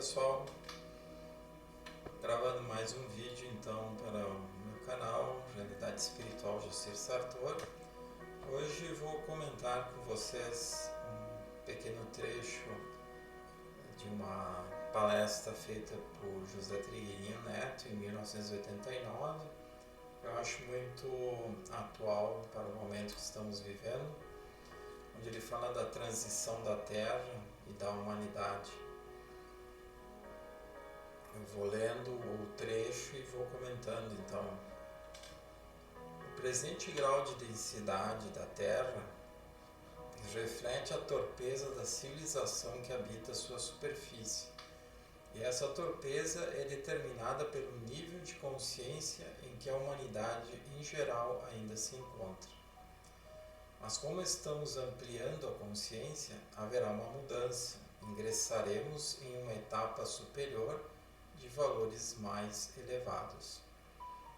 pessoal, gravando mais um vídeo então para o meu canal Realidade Espiritual Jacir Sartor. Hoje vou comentar com vocês um pequeno trecho de uma palestra feita por José Trigueirinho Neto em 1989. Eu acho muito atual para o momento que estamos vivendo, onde ele fala da transição da Terra e da humanidade. Eu vou lendo o trecho e vou comentando então. O presente grau de densidade da Terra reflete a torpeza da civilização que habita sua superfície. E essa torpeza é determinada pelo nível de consciência em que a humanidade em geral ainda se encontra. Mas como estamos ampliando a consciência, haverá uma mudança. Ingressaremos em uma etapa superior de valores mais elevados.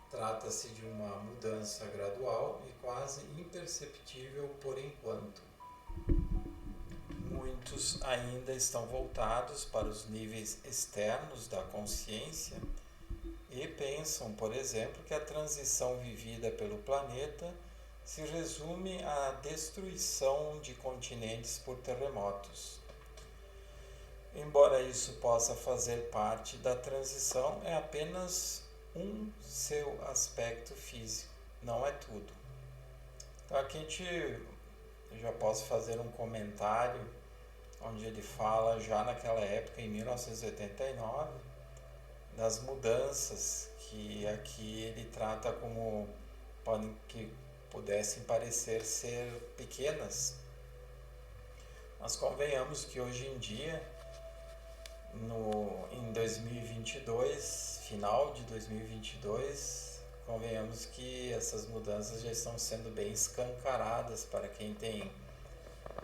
Trata-se de uma mudança gradual e quase imperceptível por enquanto. Muitos ainda estão voltados para os níveis externos da consciência e pensam, por exemplo, que a transição vivida pelo planeta se resume à destruição de continentes por terremotos. Embora isso possa fazer parte da transição, é apenas um seu aspecto físico, não é tudo. Então aqui a gente já posso fazer um comentário onde ele fala já naquela época, em 1989, das mudanças que aqui ele trata como que pudessem parecer ser pequenas. Mas convenhamos que hoje em dia, em 2022, final de 2022, convenhamos que essas mudanças já estão sendo bem escancaradas para quem tem,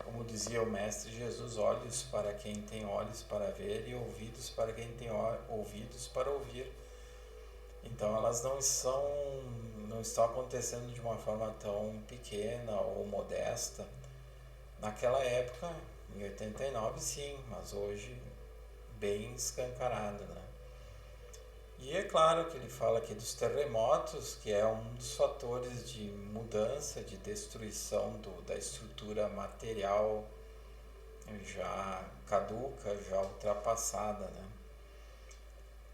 como dizia o Mestre Jesus, olhos para quem tem olhos para ver e ouvidos para quem tem ouvidos para ouvir. Então elas não estão acontecendo de uma forma tão pequena ou modesta. Naquela época, em 89, sim, mas hoje bem escancarado, né? E é claro que ele fala aqui dos terremotos, que é um dos fatores de mudança, de destruição da estrutura material já caduca, já ultrapassada, né?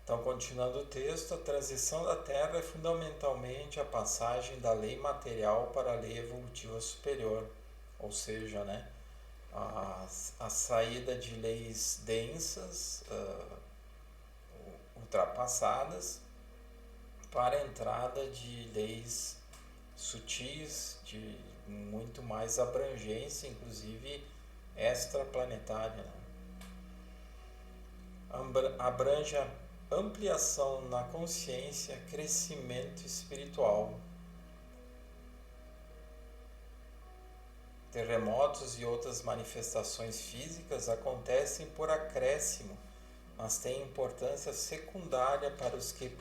Então, continuando o texto, a transição da Terra é fundamentalmente a passagem da lei material para a lei evolutiva superior, ou seja, né, a saída de leis densas, ultrapassadas, para a entrada de leis sutis, de muito mais abrangência, inclusive extraplanetária, né? Abrange a ampliação na consciência, crescimento espiritual. Terremotos e outras manifestações físicas acontecem por acréscimo, mas têm importância secundária para os que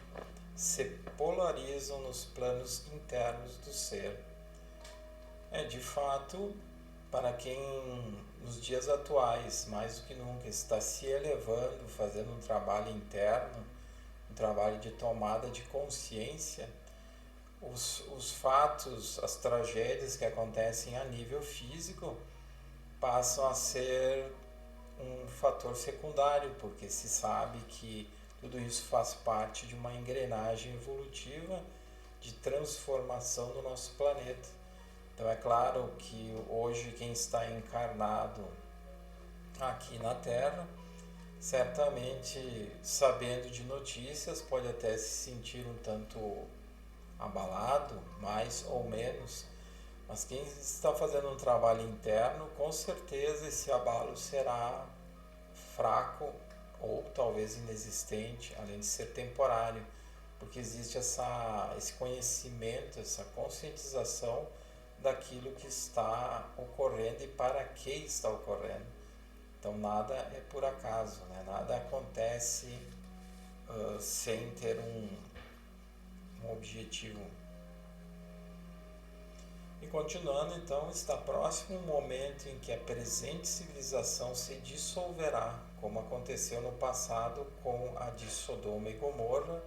se polarizam nos planos internos do ser. De fato, para quem nos dias atuais, mais do que nunca, está se elevando, fazendo um trabalho interno, um trabalho de tomada de consciência, os fatos, as tragédias que acontecem a nível físico passam a ser um fator secundário, porque se sabe que tudo isso faz parte de uma engrenagem evolutiva de transformação do nosso planeta. Então é claro que hoje quem está encarnado aqui na Terra, certamente sabendo de notícias, pode até se sentir um tanto abalado, mais ou menos, mas quem está fazendo um trabalho interno, com certeza esse abalo será fraco ou talvez inexistente, além de ser temporário, porque existe esse conhecimento, essa conscientização daquilo que está ocorrendo e para que está ocorrendo. Então nada é por acaso, né? Nada acontece sem ter um objetivo. E continuando, então, está próximo o momento em que a presente civilização se dissolverá como aconteceu no passado com a de Sodoma e Gomorra,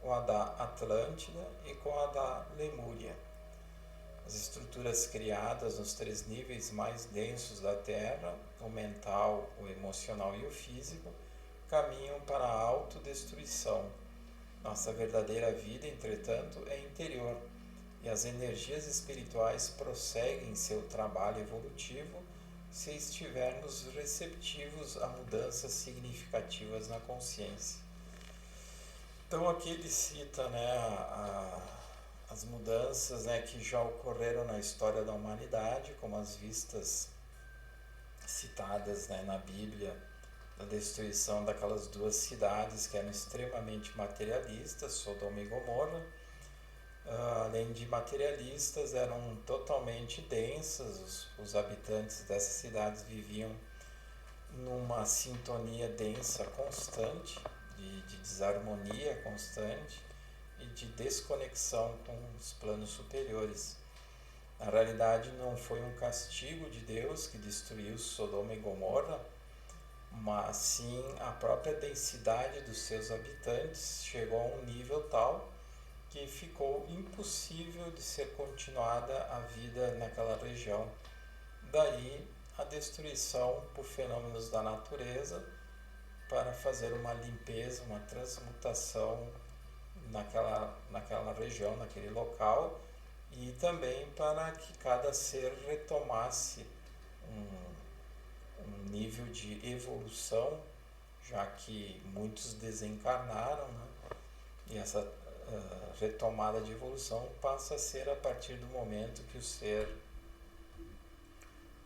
com a da Atlântida e com a da Lemúria. As estruturas criadas nos 3 níveis mais densos da Terra, o mental, o emocional e o físico, caminham para a autodestruição. Nossa verdadeira vida, entretanto, é interior, e as energias espirituais prosseguem seu trabalho evolutivo se estivermos receptivos a mudanças significativas na consciência. Então aqui ele cita, as mudanças, que já ocorreram na história da humanidade, como as vistas citadas, na Bíblia, da destruição daquelas 2 cidades que eram extremamente materialistas, Sodoma e Gomorra. Além de materialistas, eram totalmente densas. Os habitantes dessas cidades viviam numa sintonia densa constante, de desarmonia constante e de desconexão com os planos superiores. Na realidade, não foi um castigo de Deus que destruiu Sodoma e Gomorra, mas sim a própria densidade dos seus habitantes chegou a um nível tal que ficou impossível de ser continuada a vida naquela região. Daí a destruição por fenômenos da natureza para fazer uma limpeza, uma transmutação naquela região, naquele local, e também para que cada ser retomasse um nível de evolução, já que muitos desencarnaram, e essa retomada de evolução passa a ser a partir do momento que o ser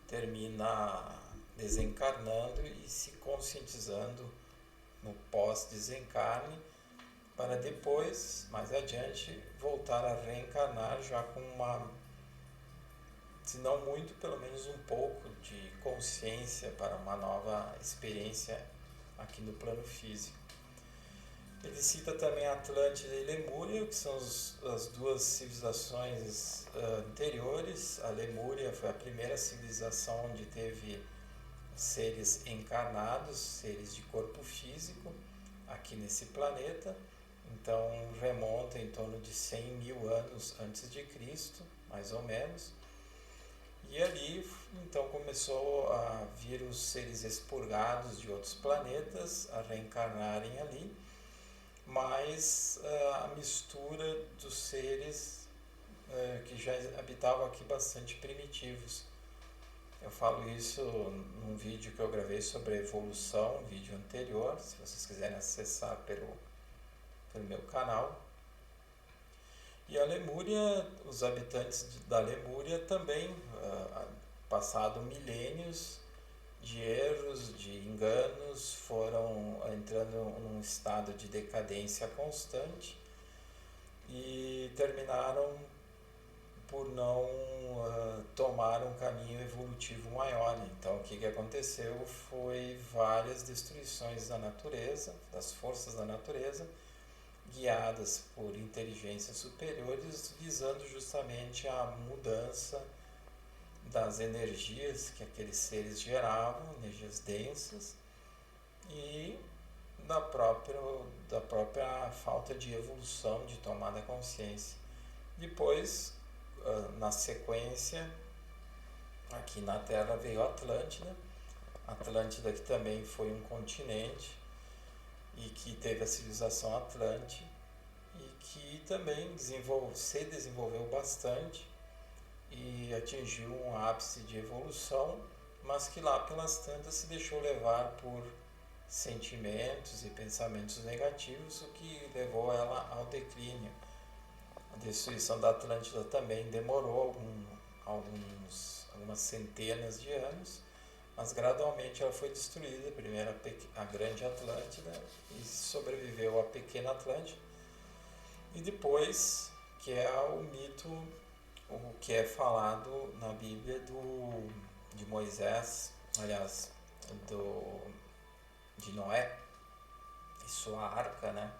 termina desencarnando e se conscientizando no pós-desencarne, para depois, mais adiante, voltar a reencarnar já com se não muito, pelo menos um pouco de consciência para uma nova experiência aqui no plano físico. Ele cita também Atlântida e Lemúria, que são as 2 civilizações anteriores. A Lemúria foi a primeira civilização onde teve seres encarnados, seres de corpo físico, aqui nesse planeta. Então remonta em torno de 100.000 anos antes de Cristo, mais ou menos. E ali, então, começou a vir os seres expurgados de outros planetas a reencarnarem ali, mas a mistura dos seres que já habitavam aqui bastante primitivos. Eu falo isso num vídeo que eu gravei sobre a evolução, um vídeo anterior, se vocês quiserem acessar pelo meu canal. E a Lemúria, os habitantes da Lemúria também, passado milênios de erros, de enganos, foram entrando num estado de decadência constante e terminaram por não tomar um caminho evolutivo maior. Então, o que aconteceu foi várias destruições da natureza, das forças da natureza, guiadas por inteligências superiores, visando justamente a mudança das energias que aqueles seres geravam, energias densas, e da própria falta de evolução, de tomada de consciência. Depois, na sequência, aqui na Terra veio a Atlântida. Atlântida, que também foi um continente e que teve a civilização Atlante e que também se desenvolveu bastante e atingiu um ápice de evolução, mas que lá pelas tantas se deixou levar por sentimentos e pensamentos negativos, o que levou ela ao declínio. A destruição da Atlântida também demorou algumas centenas de anos, mas gradualmente ela foi destruída. Primeiro a grande Atlântida, e sobreviveu a pequena Atlântida, e depois, que é o mito, o que é falado na Bíblia de Moisés, aliás, de Noé e sua arca,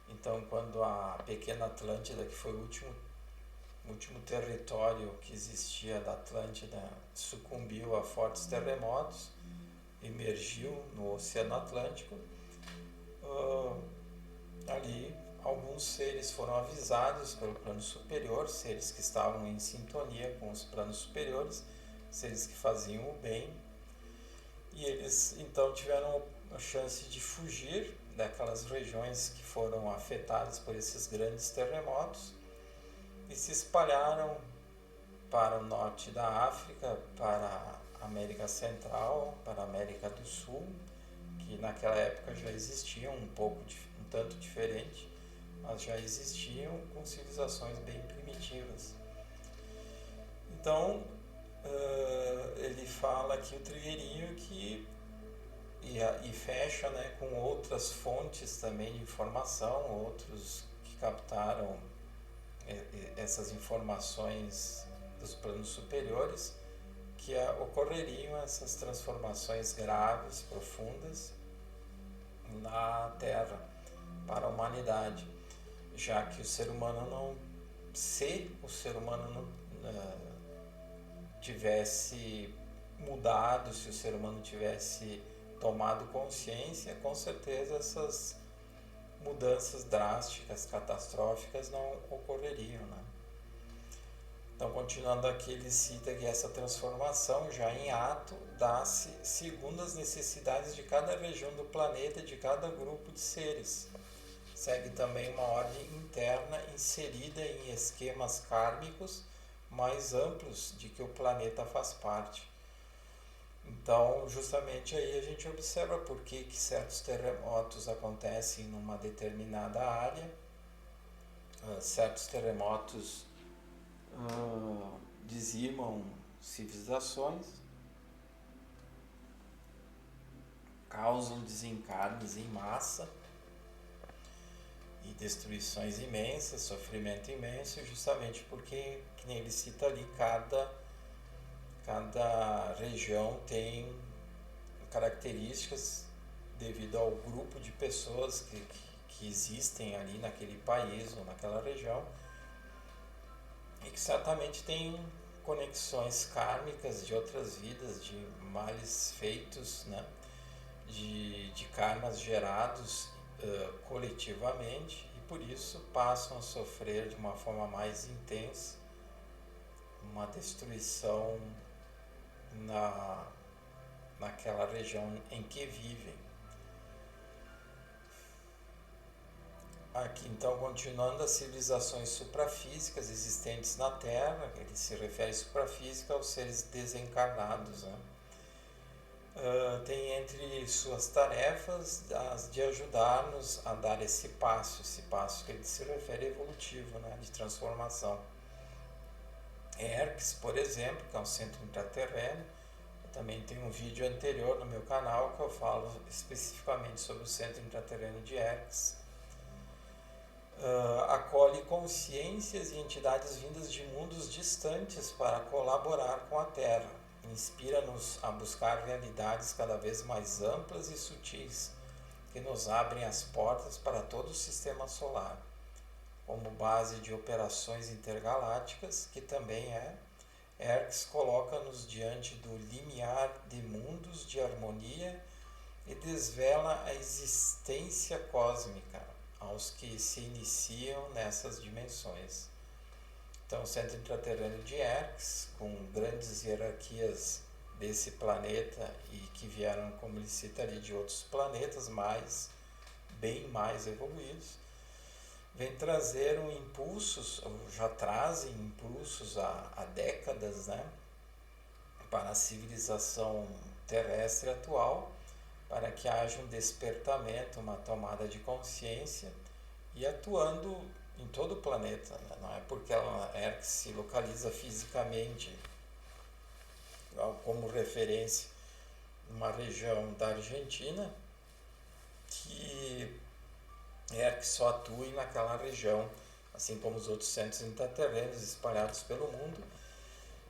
Então, quando a pequena Atlântida, que foi o último território que existia da Atlântida, sucumbiu a fortes terremotos, emergiu no Oceano Atlântico, ali alguns seres foram avisados pelo plano superior, seres que estavam em sintonia com os planos superiores, seres que faziam o bem, e eles então tiveram a chance de fugir daquelas regiões que foram afetadas por esses grandes terremotos e se espalharam para o norte da África, para a América Central, para a América do Sul, que naquela época já existiam um tanto diferente, mas já existiam com civilizações bem primitivas. Então, ele fala aqui o Trigueirinho e fecha, né, com outras fontes também de informação, outros que captaram essas informações dos planos superiores, que ocorreriam essas transformações graves, profundas na Terra para a humanidade, já que o ser humano não tivesse mudado, se o ser humano tivesse tomado consciência, com certeza essas mudanças drásticas, catastróficas não ocorreriam, né? Então, continuando aqui, ele cita que essa transformação, já em ato, dá-se segundo as necessidades de cada região do planeta e de cada grupo de seres. Segue também uma ordem interna inserida em esquemas kármicos mais amplos de que o planeta faz parte. Então, justamente aí a gente observa por que certos terremotos acontecem numa determinada área, certos terremotos dizimam civilizações, causam desencarnes em massa e destruições imensas, sofrimento imenso, justamente porque, que nem ele cita ali, cada região tem características devido ao grupo de pessoas que existem ali naquele país ou naquela região, e que certamente tem conexões kármicas de outras vidas, de males feitos, né? de karmas gerados coletivamente, e por isso passam a sofrer de uma forma mais intensa uma destruição naquela região em que vivem. Aqui, então, continuando, as civilizações suprafísicas existentes na Terra, ele se refere suprafísica aos seres desencarnados, né? Tem entre suas tarefas as de ajudar-nos a dar esse passo que ele se refere evolutivo, né? De transformação. Erques, por exemplo, que é um centro intraterreno, eu também tenho um vídeo anterior no meu canal que eu falo especificamente sobre o centro intraterreno de Erques. Acolhe consciências e entidades vindas de mundos distantes para colaborar com a Terra. Inspira-nos a buscar realidades cada vez mais amplas e sutis, que nos abrem as portas para todo o sistema solar, como base de operações intergalácticas, que também Erques coloca-nos diante do limiar de mundos de harmonia e desvela a existência cósmica aos que se iniciam nessas dimensões. Então, o centro intraterreno de Erques, com grandes hierarquias desse planeta e que vieram, como ele cita ali, de outros planetas bem mais evoluídos, vem trazer impulsos, ou já trazem impulsos há décadas, né, para a civilização terrestre atual, para que haja um despertamento, uma tomada de consciência, e atuando em todo o planeta, né? Não é porque ela se localiza fisicamente como referência numa região da Argentina que só atue naquela região, assim como os outros centros intraterrenos espalhados pelo mundo.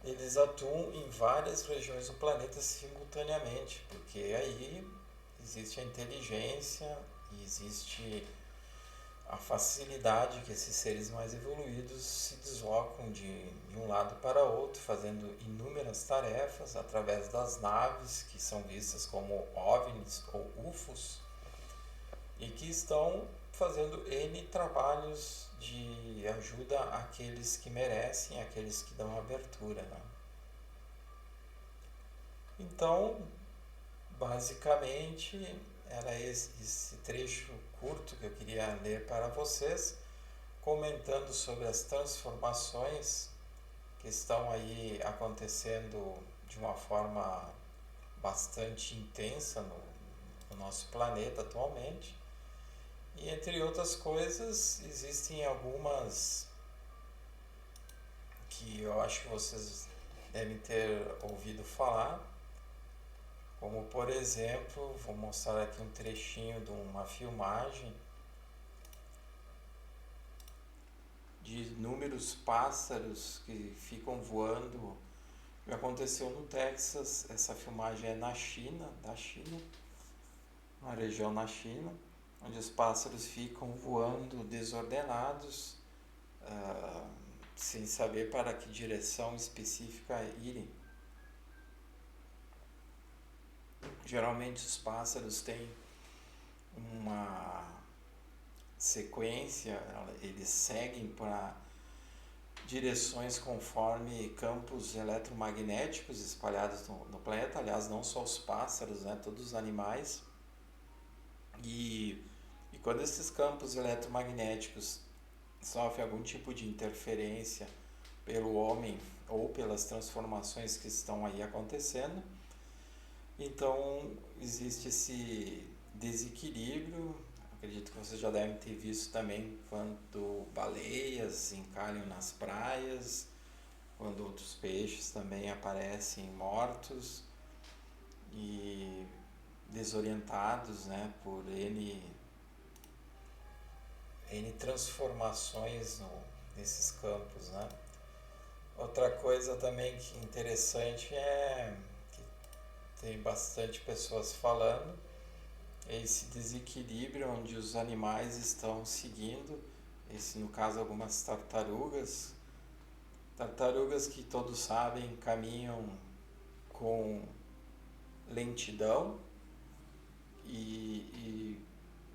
Eles atuam em várias regiões do planeta simultaneamente, porque aí existe a inteligência, existe a facilidade que esses seres mais evoluídos se deslocam de um lado para outro, fazendo inúmeras tarefas através das naves, que são vistas como OVNIs ou UFOs, e que estão fazendo N trabalhos de ajuda àqueles que merecem, àqueles que dão abertura, né? Então, basicamente, era esse trecho curto que eu queria ler para vocês, comentando sobre as transformações que estão aí acontecendo de uma forma bastante intensa no nosso planeta atualmente. E entre outras coisas, existem algumas que eu acho que vocês devem ter ouvido falar, como por exemplo, vou mostrar aqui um trechinho de uma filmagem de inúmeros pássaros que ficam voando. Que aconteceu no Texas. Essa filmagem é da China, uma região na China, onde os pássaros ficam voando desordenados, sem saber para que direção específica irem. Geralmente os pássaros têm uma sequência, eles seguem para direções conforme campos eletromagnéticos espalhados no planeta. Aliás, não só os pássaros, né? Todos os animais. E quando esses campos eletromagnéticos sofrem algum tipo de interferência pelo homem ou pelas transformações que estão aí acontecendo, então existe esse desequilíbrio. Acredito que vocês já devem ter visto também quando baleias encalham nas praias, quando outros peixes também aparecem mortos e desorientados, né, por N transformações nesses campos, né? Outra coisa também que interessante é que tem bastante pessoas falando esse desequilíbrio onde os animais estão seguindo, no caso algumas tartarugas que todos sabem caminham com lentidão e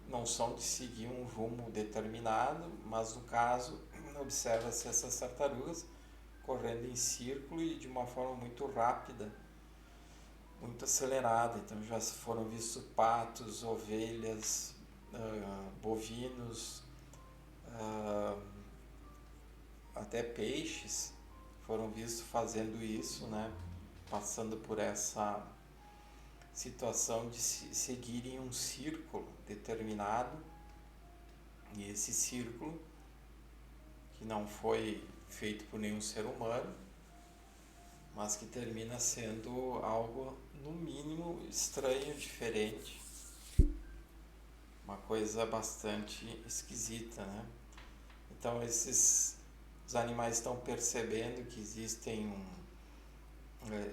não são de seguir um rumo determinado, mas no caso observa-se essas tartarugas correndo em círculo e de uma forma muito rápida, muito acelerada. Então já foram vistos patos, ovelhas, bovinos, até peixes foram vistos fazendo isso, né? Passando por essa situação de seguirem um círculo determinado, e esse círculo que não foi feito por nenhum ser humano, mas que termina sendo algo no mínimo estranho, diferente, uma coisa bastante esquisita, né? Então os animais estão percebendo que existem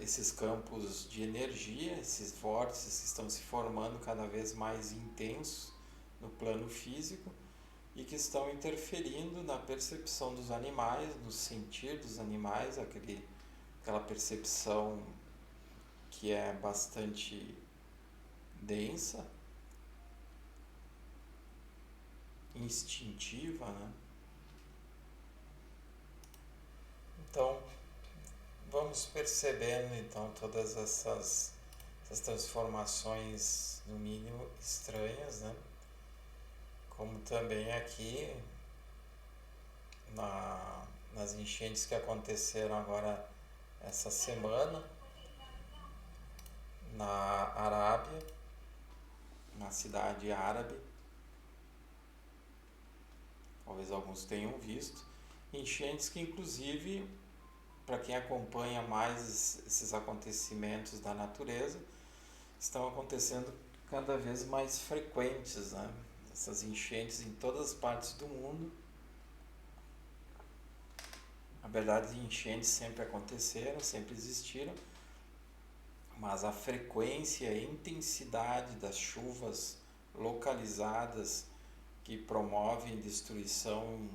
esses campos de energia, esses vórtices que estão se formando cada vez mais intensos no plano físico e que estão interferindo na percepção dos animais, no sentir dos animais, aquela percepção que é bastante densa, instintiva, né? Então, vamos percebendo então todas essas transformações no mínimo estranhas, né? Como também aqui nas enchentes que aconteceram agora essa semana na Arábia, na cidade árabe, talvez alguns tenham visto, enchentes que inclusive, para quem acompanha mais esses acontecimentos da natureza, estão acontecendo cada vez mais frequentes, né? Essas enchentes em todas as partes do mundo. Na verdade, enchentes sempre aconteceram, sempre existiram, mas a frequência e a intensidade das chuvas localizadas que promovem destruição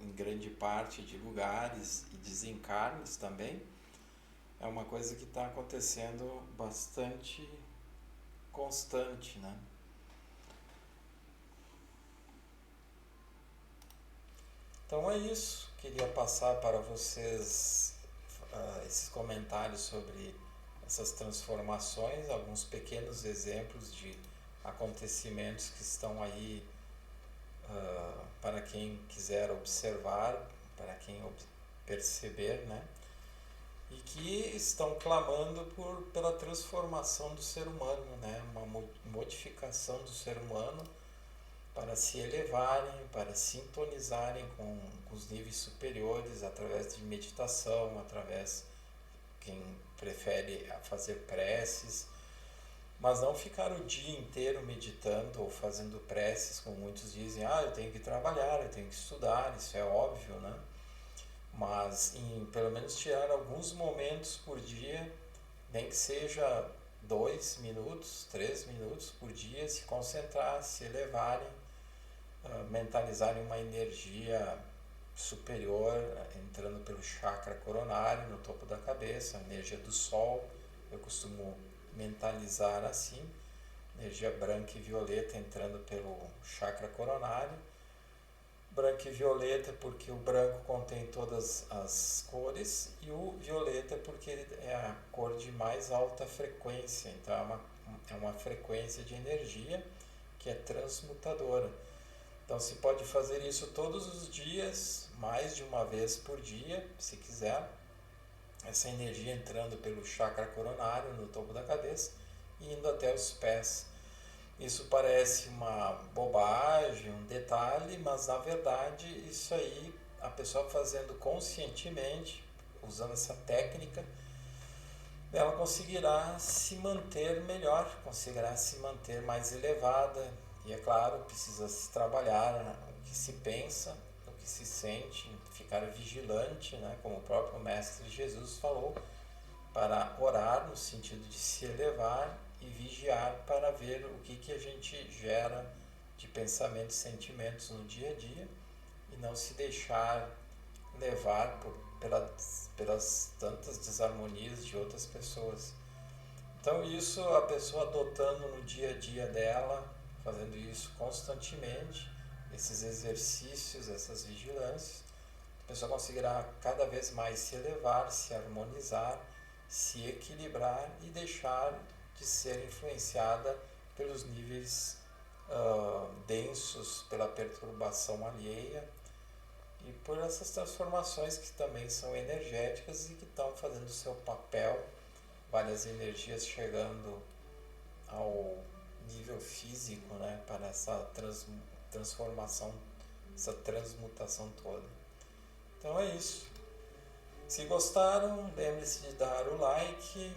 em grande parte de lugares e desencarnes também, é uma coisa que está acontecendo bastante constante, né? Então é isso, queria passar para vocês esses comentários sobre essas transformações, alguns pequenos exemplos de acontecimentos que estão aí para quem quiser observar, para quem perceber, né? E que estão clamando pela transformação do ser humano, né? Uma modificação do ser humano para se elevarem, para sintonizarem com os níveis superiores através de meditação, através quem prefere fazer preces, mas não ficar o dia inteiro meditando ou fazendo preces, como muitos dizem, eu tenho que trabalhar, eu tenho que estudar, isso é óbvio, né? Mas pelo menos tirar alguns momentos por dia, nem que seja 2 minutos, 3 minutos por dia, se concentrar, se elevarem, mentalizarem uma energia superior, entrando pelo chakra coronário, no topo da cabeça, a energia do sol, eu costumo mentalizar assim, energia branca e violeta entrando pelo chakra coronário, branco e violeta porque o branco contém todas as cores e o violeta porque é a cor de mais alta frequência, então é uma frequência de energia que é transmutadora. Então se pode fazer isso todos os dias, mais de uma vez por dia, se quiser, essa energia entrando pelo chakra coronário no topo da cabeça e indo até os pés. Isso parece uma bobagem, um detalhe, mas na verdade isso aí, a pessoa fazendo conscientemente, usando essa técnica, ela conseguirá se manter melhor, conseguirá se manter mais elevada. E é claro, precisa se trabalhar o que se pensa, o que se sente, ficar vigilante, né, como o próprio Mestre Jesus falou, para orar no sentido de se elevar e vigiar para ver o que a gente gera de pensamentos e sentimentos no dia a dia e não se deixar levar pelas tantas desarmonias de outras pessoas. Então isso a pessoa adotando no dia a dia dela, fazendo isso constantemente, esses exercícios, essas vigilâncias, a pessoa conseguirá cada vez mais se elevar, se harmonizar, se equilibrar e deixar de ser influenciada pelos níveis densos, pela perturbação alheia e por essas transformações que também são energéticas e que estão fazendo o seu papel, várias energias chegando ao nível físico, né, para essa transformação, essa transmutação toda. Então é isso. Se gostaram, lembre-se de dar o like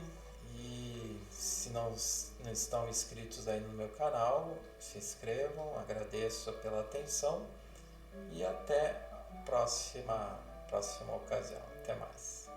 e se não estão inscritos aí no meu canal, se inscrevam, agradeço pela atenção e até a próxima ocasião. Até mais.